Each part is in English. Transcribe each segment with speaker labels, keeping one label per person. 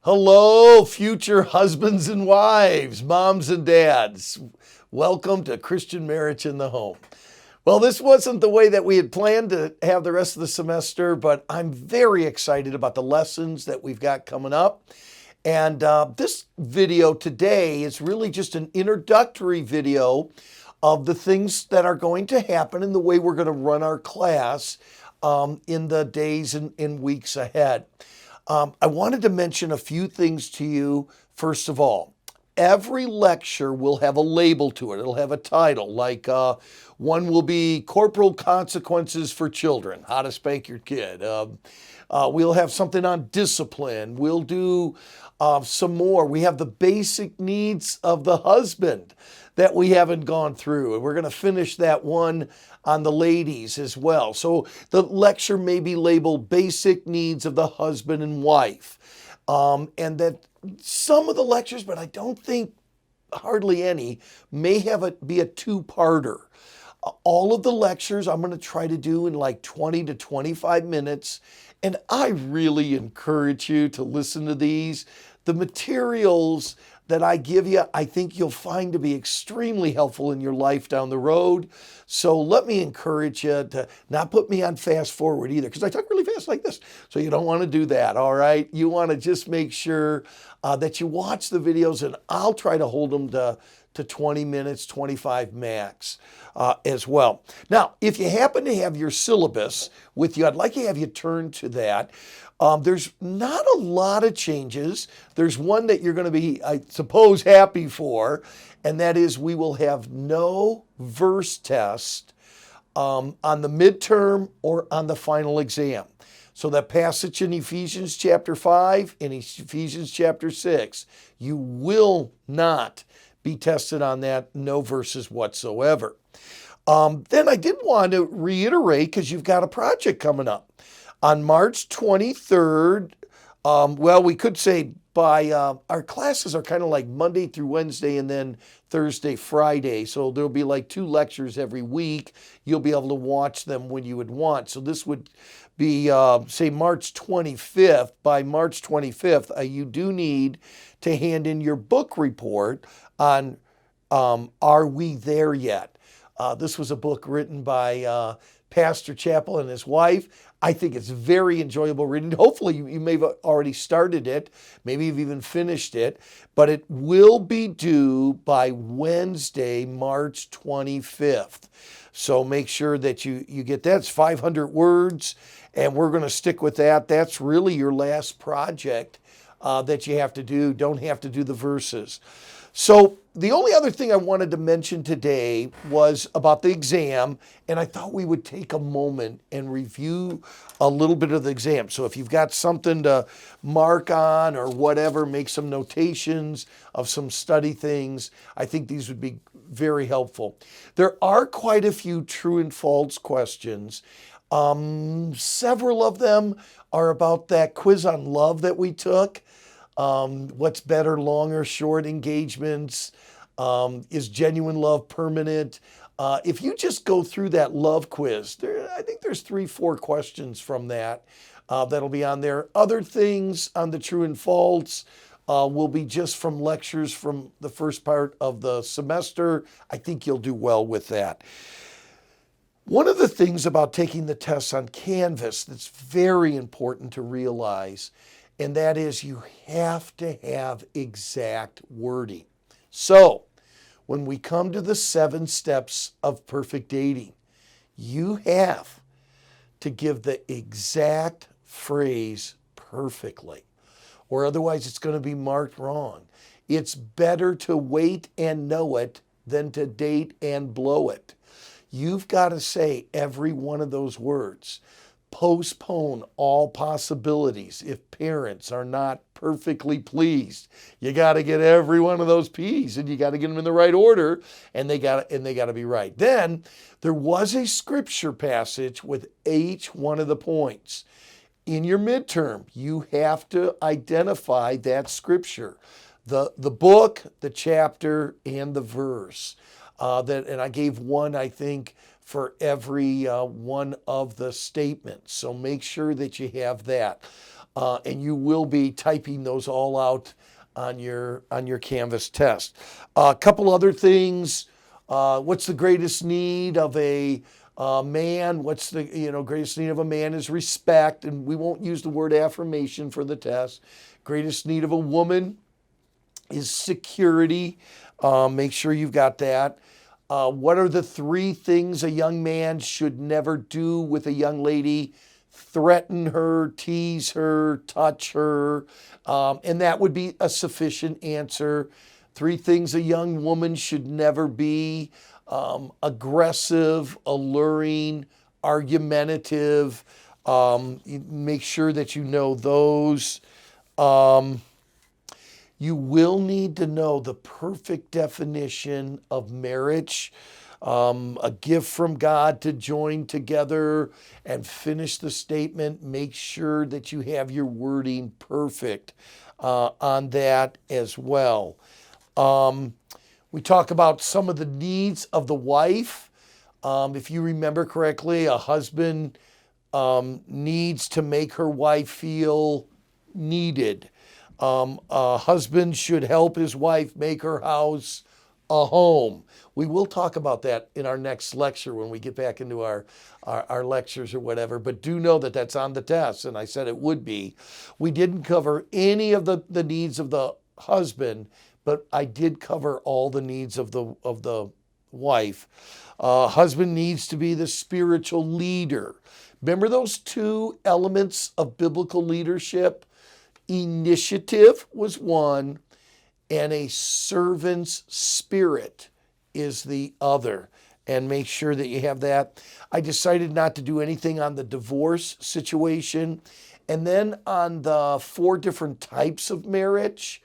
Speaker 1: Hello, future husbands and wives, moms and dads. Welcome to Christian Marriage in the Home. Well, this wasn't the way that we had planned to have the rest of the semester, but I'm very excited about the lessons that we've got coming up. And this video today is really just an introductory video of the things that are going to happen and the way we're going to run our class in the days and weeks ahead. I wanted to mention a few things to you. First of all, every lecture will have a label to it. It'll have a title, like one will be Corporal Consequences for Children, How to Spank Your Kid. We'll have something on discipline. We'll do some more. We have the basic needs of the husband that we haven't gone through. And we're going to finish that one on the ladies as well. So the lecture may be labeled Basic Needs of the Husband and Wife. And that some of the lectures, but I don't think hardly any, may be a two-parter. All of the lectures I'm going to try to do in like 20 to 25 minutes. And I really encourage you to listen to these. The materials that I give you, I think you'll find to be extremely helpful in your life down the road. So let me encourage you to not put me on fast forward either, because I talk really fast like this. So you don't want to do that, all right? You want to just make sure that you watch the videos, and I'll try to hold them to 20 minutes, 25 max as well. Now, if you happen to have your syllabus with you, I'd like to have you turn to that. There's not a lot of changes. There's one that you're going to be, I suppose, happy for, and that is we will have no verse test on the midterm or on the final exam. So that passage in Ephesians chapter 5 and Ephesians chapter 6, you will not be tested on that, no verses whatsoever. Then I did want to reiterate, because you've got a project coming up. On March 23rd, we could say by, our classes are kind of like Monday through Wednesday and then Thursday, Friday. So there'll be like 2 lectures every week. You'll be able to watch them when you would want. So this would be, say, March 25th. By March 25th, you do need to hand in your book report on Are We There Yet? This was a book written by Pastor Chappell and his wife. I think it's very enjoyable reading. Hopefully you may have already started it. Maybe you've even finished it. But it will be due by Wednesday, March 25th. So make sure that you get that. It's 500 words, and we're going to stick with that. That's really your last project that you have to do. Don't have to do the verses. So the only other thing I wanted to mention today was about the exam, and I thought we would take a moment and review a little bit of the exam. So if you've got something to mark on or whatever, make some notations of some study things, I think these would be very helpful. There are quite a few true and false questions. Several of them are about that quiz on love that we took. What's better, long or short engagements? Is genuine love permanent? If you just go through that love quiz, I think there's 3-4 questions from that that'll be on there. Other things on the true and false will be just from lectures from the first part of the semester. I think you'll do well with that. One of the things about taking the tests on Canvas that's very important to realize, and that is you have to have exact wording. So when we come to the 7 steps of perfect dating, you have to give the exact phrase perfectly, or otherwise it's going to be marked wrong. It's better to wait and know it than to date and blow it. You've got to say every one of those words. Postpone all possibilities if parents are not perfectly pleased. You got to get every one of those P's, and you got to get them in the right order, and they got to be right. Then there was a scripture passage with each one of the points. In your midterm, you have to identify that scripture, the book, the chapter, and the verse. And I gave one, I think, for every one of the statements. So make sure that you have that. and you will be typing those all out on your Canvas test. A couple other things. What's the greatest need of a man? What's the greatest need of a man is respect, and we won't use the word affirmation for the test. Greatest need of a woman is security. Make sure you've got that. What are the 3 things a young man should never do with a young lady? Threaten her, tease her, touch her, and that would be a sufficient answer. 3 things a young woman should never be: aggressive, alluring, argumentative. Make sure that you know those. You will need to know the perfect definition of marriage, a gift from God to join together and finish the statement. Make sure that you have your wording perfect on that as well. We talk about some of the needs of the wife. If you remember correctly, a husband needs to make her wife feel needed. A husband should help his wife make her house a home. We will talk about that in our next lecture when we get back into our lectures or whatever, but do know that that's on the test, and I said it would be. We didn't cover any of the needs of the husband, but I did cover all the needs of the wife. Husband needs to be the spiritual leader. Remember those 2 elements of biblical leadership? Initiative was one, and a servant's spirit is the other. And make sure that you have that. I decided not to do anything on the divorce situation. And then on the 4 different types of marriage,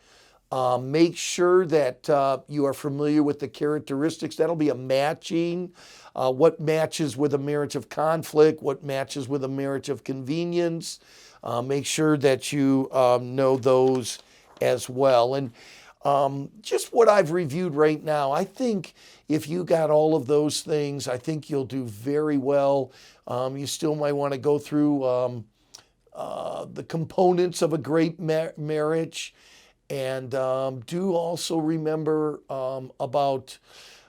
Speaker 1: make sure that you are familiar with the characteristics. That'll be a matching. What matches with a marriage of conflict, what matches with a marriage of convenience. Make sure that you know those as well. And just what I've reviewed right now, I think if you got all of those things, I think you'll do very well. You still might want to go through the components of a great marriage. And do also remember about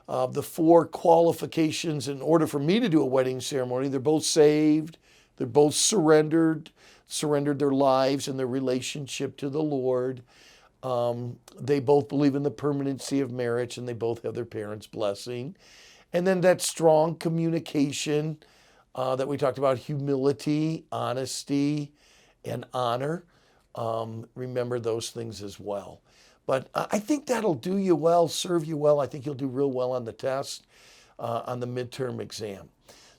Speaker 1: the 4 qualifications in order for me to do a wedding ceremony. They're both saved. They're both surrendered their lives and their relationship to the Lord. They both believe in the permanency of marriage, and they both have their parents' blessing. And then that strong communication that we talked about, humility, honesty, and honor. Remember those things as well. But I think that'll do you well, serve you well. I think you'll do real well on the test, on the midterm exam.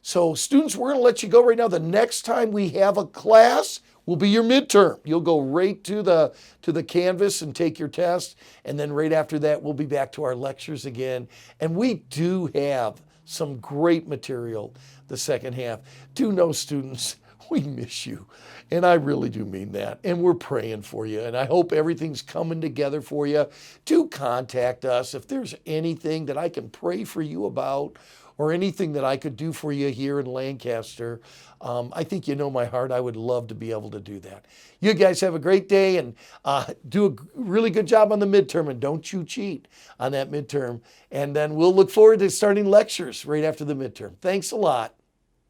Speaker 1: So students, we're going to let you go right now. The next time we have a class will be your midterm. You'll go right to the Canvas and take your test. And then right after that, we'll be back to our lectures again. And we do have some great material the second half. Do know, students, we miss you. And I really do mean that. And we're praying for you. And I hope everything's coming together for you. Do contact us if there's anything that I can pray for you about, or anything that I could do for you here in Lancaster. I think you know my heart. I would love to be able to do that. You guys have a great day, and do a really good job on the midterm, and don't you cheat on that midterm. And then we'll look forward to starting lectures right after the midterm. Thanks a lot.